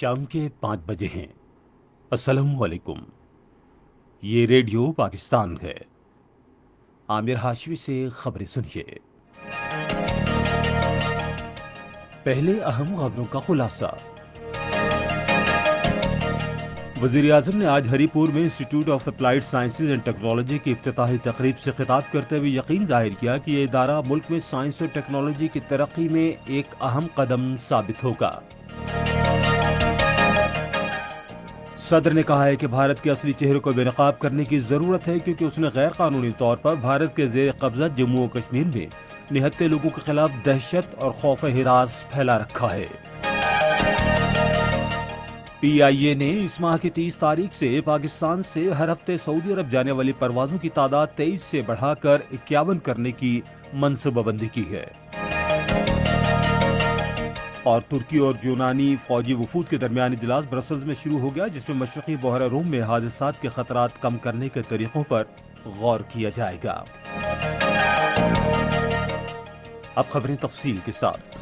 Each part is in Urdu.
شام کے 5 بجے ہیں۔ السلام علیکم۔ یہ ریڈیو پاکستان ہے۔ عامر ہاشمی سے خبریں سنیے۔ پہلے اہم خبروں کا خلاصہ۔ وزیر اعظم نے آج ہری پور میں انسٹی ٹیوٹ of applied sciences and technology کی افتتاحی تقریب سے خطاب کرتے ہوئے یقین ظاہر کیا کہ یہ ادارہ ملک میں سائنس اور ٹیکنالوجی کی ترقی میں ایک اہم قدم ثابت ہوگا۔ صدر نے کہا ہے کہ بھارت کے اصلی چہرے کو بے نقاب کرنے کی ضرورت ہے کیونکہ اس نے غیر قانونی طور پر بھارت کے زیر قبضہ جموں و کشمیر میں نہتے لوگوں کے خلاف دہشت اور خوف ہراس پھیلا رکھا ہے۔ پی آئی اے نے اس ماہ کی 30 تاریخ سے پاکستان سے ہر ہفتے سعودی عرب جانے والی پروازوں کی تعداد 23 سے بڑھا کر 51 کرنے کی منصوبہ بندی کی ہے۔ اور ترکی اور یونانی فوجی وفود کے درمیان اجلاس برسلز میں شروع ہو گیا، جس میں مشرقی بحیرہ روم میں حادثات کے خطرات کم کرنے کے طریقوں پر غور کیا جائے گا۔ اب خبریں تفصیل کے ساتھ۔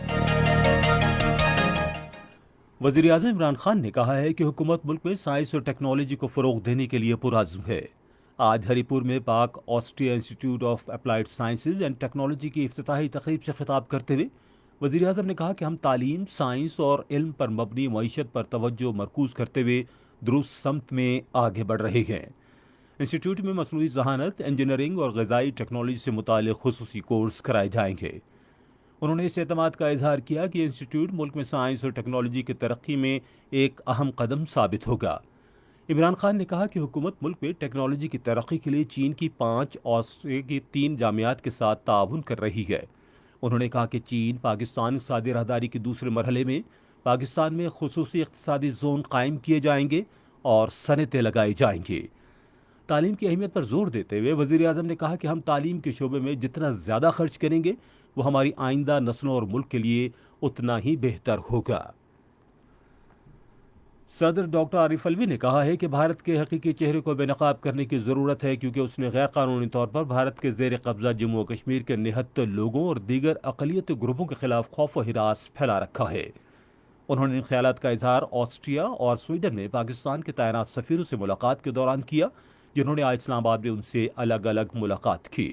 وزیر اعظم عمران خان نے کہا ہے کہ حکومت ملک میں سائنس اور ٹیکنالوجی کو فروغ دینے کے لیے پرعزم ہے۔ آج ہری پور میں پاک آسٹریا انسٹی ٹیوٹ of applied sciences and technology کی افتتاحی تقریب سے خطاب کرتے ہوئے وزیر اعظم نے کہا کہ ہم تعلیم، سائنس اور علم پر مبنی معیشت پر توجہ مرکوز کرتے ہوئے درست سمت میں آگے بڑھ رہے ہیں۔ انسٹی ٹیوٹ میں مصنوعی ذہانت، انجینئرنگ اور غذائی ٹیکنالوجی سے متعلق خصوصی کورس کرائے جائیں گے۔ انہوں نے اس اعتماد کا اظہار کیا کہ یہ انسٹی ٹیوٹ ملک میں سائنس اور ٹیکنالوجی کی ترقی میں ایک اہم قدم ثابت ہوگا۔ عمران خان نے کہا کہ حکومت ملک میں ٹیکنالوجی کی ترقی کے لیے چین کی 5 اور آسٹریلیا کی 3 جامعات کے ساتھ تعاون کر رہی ہے۔ انہوں نے کہا کہ چین پاکستان اقتصادی راہداری کے دوسرے مرحلے میں پاکستان میں خصوصی اقتصادی زون قائم کیے جائیں گے اور صنعتیں لگائی جائیں گی۔ تعلیم کی اہمیت پر زور دیتے ہوئے وزیر اعظم نے کہا کہ ہم تعلیم کے شعبے میں جتنا زیادہ خرچ کریں گے وہ ہماری آئندہ نسلوں اور ملک کے لیے اتنا ہی بہتر ہوگا۔ صدر ڈاکٹر عارف الوی نے کہا ہے کہ بھارت کے حقیقی چہرے کو بے نقاب کرنے کی ضرورت ہے کیونکہ اس نے غیر قانونی طور پر بھارت کے زیر قبضہ جموں و کشمیر کے نہتے لوگوں اور دیگر اقلیتی گروپوں کے خلاف خوف و ہراس پھیلا رکھا ہے۔ انہوں نے ان خیالات کا اظہار آسٹریا اور سویڈن میں پاکستان کے تعینات سفیروں سے ملاقات کے دوران کیا، جنہوں نے آج اسلام آباد میں ان سے الگ الگ ملاقات کی۔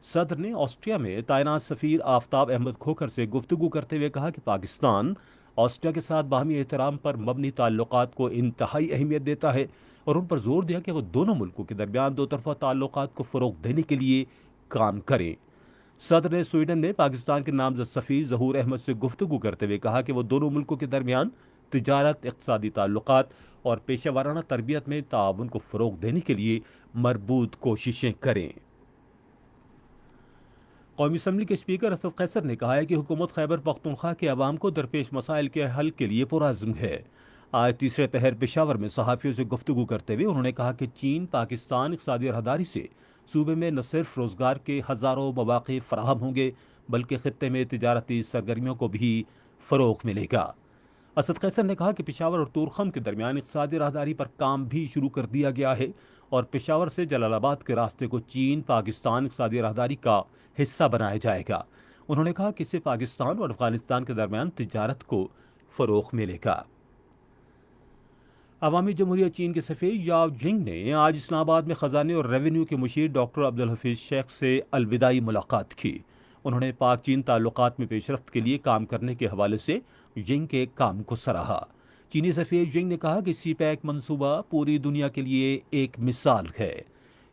صدر نے آسٹریا میں تعینات سفیر آفتاب احمد کھوکھر سے گفتگو کرتے ہوئے کہا کہ پاکستان آسٹریا کے ساتھ باہمی احترام پر مبنی تعلقات کو انتہائی اہمیت دیتا ہے اور ان پر زور دیا کہ وہ دونوں ملکوں کے درمیان دو طرفہ تعلقات کو فروغ دینے کے لیے کام کریں۔ صدر نے سویڈن میں پاکستان کے نامزد سفیر ظہور احمد سے گفتگو کرتے ہوئے کہا کہ وہ دونوں ملکوں کے درمیان تجارت، اقتصادی تعلقات اور پیشہ ورانہ تربیت میں تعاون کو فروغ دینے کے لیے مربوط کوششیں کریں۔ قومی اسمبلی کے اسپیکر اسد قیصر نے کہا ہے کہ حکومت خیبر پختونخوا کے عوام کو درپیش مسائل کے حل کے لیے پرعزم ہے۔ آج تیسرے پہر پشاور میں صحافیوں سے گفتگو کرتے ہوئے انہوں نے کہا کہ چین پاکستان اقتصادی راہداری سے صوبے میں نہ صرف روزگار کے ہزاروں مواقع فراہم ہوں گے بلکہ خطے میں تجارتی سرگرمیوں کو بھی فروغ ملے گا۔ اسد قیصر نے کہا کہ پشاور اور طورخم کے درمیان اقتصادی راہداری پر کام بھی شروع کر دیا گیا ہے اور پشاور سے جلال آباد کے راستے کو چین پاکستان اقتصادی راہداری کا حصہ بنایا جائے گا۔ انہوں نے کہا کہ اس سے پاکستان اور افغانستان کے درمیان تجارت کو فروغ ملے گا۔ عوامی جمہوریہ چین کے سفیر یاو جنگ نے آج اسلام آباد میں خزانے اور ریونیو کے مشیر ڈاکٹر عبدالحفیظ شیخ سے الوداعی ملاقات کی۔ انہوں نے پاک چین تعلقات میں پیش رفت کے لیے کام کرنے کے حوالے سے جنگ کے کام کو سراہا۔ چینی سفیر جنگ نے کہا کہ سی پیک منصوبہ پوری دنیا کے لیے ایک مثال ہے۔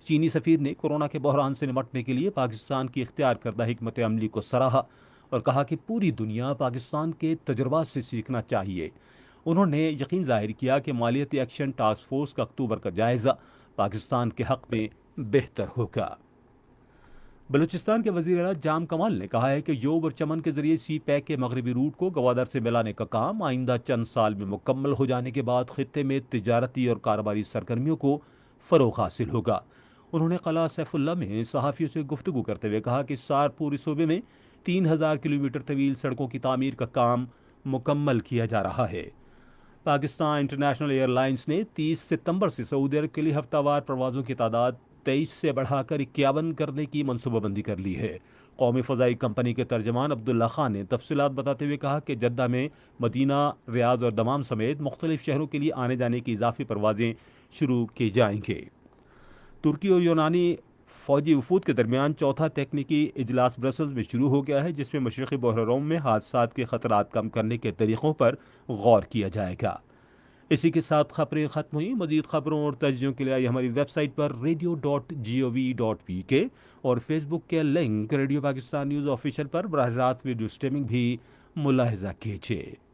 چینی سفیر نے کورونا کے بحران سے نمٹنے کے لیے پاکستان کی اختیار کردہ حکمت عملی کو سراہا اور کہا کہ پوری دنیا پاکستان کے تجربات سے سیکھنا چاہیے۔ انہوں نے یقین ظاہر کیا کہ مالیاتی ایکشن ٹاسک فورس کا اکتوبر کا جائزہ پاکستان کے حق میں بہتر ہوگا۔ بلوچستان کے وزیر اعلیٰ جام کمال نے کہا ہے کہ یوب اور چمن کے ذریعے سی پیک کے مغربی روٹ کو گوادر سے ملانے کا کام آئندہ چند سال میں مکمل ہو جانے کے بعد خطے میں تجارتی اور کاروباری سرگرمیوں کو فروغ حاصل ہوگا۔ انہوں نے قلعہ سیف اللہ میں صحافیوں سے گفتگو کرتے ہوئے کہا کہ سار پوری صوبے میں 3000 کلومیٹر طویل سڑکوں کی تعمیر کا کام مکمل کیا جا رہا ہے۔ پاکستان انٹرنیشنل ایئر لائنز نے 30 ستمبر سے سعودی عرب کے لیے ہفتہ وار پروازوں کی تعداد 23 سے بڑھا کر 51 کرنے کی منصوبہ بندی کر لی ہے۔ قومی فضائی کمپنی کے ترجمان عبداللہ خان نے تفصیلات بتاتے ہوئے کہا کہ جدہ میں مدینہ، ریاض اور دمام سمیت مختلف شہروں کے لیے آنے جانے کی اضافی پروازیں شروع کی جائیں گے۔ ترکی اور یونانی فوجی وفود کے درمیان چوتھا تکنیکی اجلاس برسلز میں شروع ہو گیا ہے، جس میں مشرقی بحر روم میں حادثات کے خطرات کم کرنے کے طریقوں پر غور کیا جائے گا۔ اسی کے ساتھ خبریں ختم ہوئیں۔ مزید خبروں اور تجزیوں کے لیے آئیے ہماری ویب سائٹ پر radio.gov.pk اور فیس بک کے link radio Pakistan news official پر براہ راست ویڈیو سٹریمنگ بھی ملاحظہ کیجیے۔